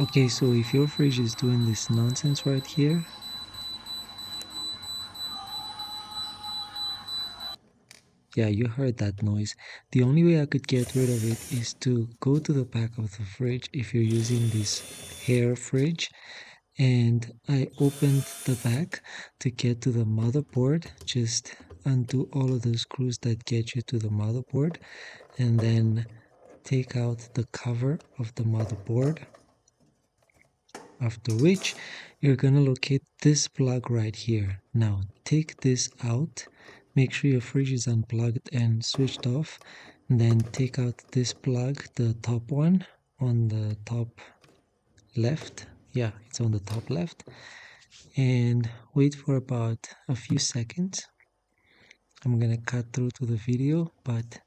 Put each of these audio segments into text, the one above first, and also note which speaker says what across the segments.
Speaker 1: Okay, so if your fridge is doing this nonsense right here, yeah, you heard that noise. The only way I could get rid of it is to go to the back of the fridge if you're using this hair fridge. And I opened the back to get to the motherboard. Just undo all of the screws that get you to the motherboard, and then take out the cover of the motherboard. After which, you're gonna locate this plug right here. Now, take this out. Make sure your fridge is unplugged and switched off. And then take out this plug, the top one, on the top left. Yeah, it's on the top left. And wait for about a few seconds. I'm gonna cut through to the video, but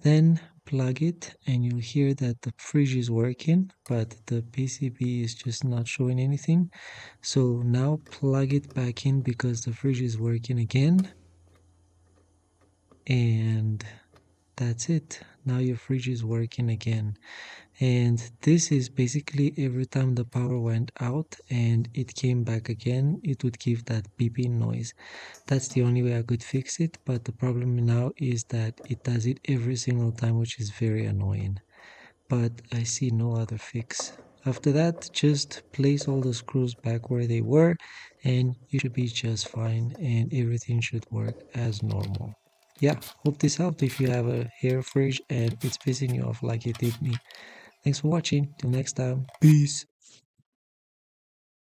Speaker 1: then plug it and you'll hear that the fridge is working, but the PCB is just not showing anything. So now plug it back in because the fridge is working again. And that's it. Now your fridge is working again. And this is basically every time the power went out and it came back again, it would give that beeping noise. That's the only way I could fix it, but the problem now is that it does it every single time, which is very annoying. But I see no other fix. After that, just place all the screws back where they were and you should be just fine and everything should work as normal. Yeah, hope this helped if you have a hair fridge and it's pissing you off like it did me. Thanks for watching. Till next time. Peace.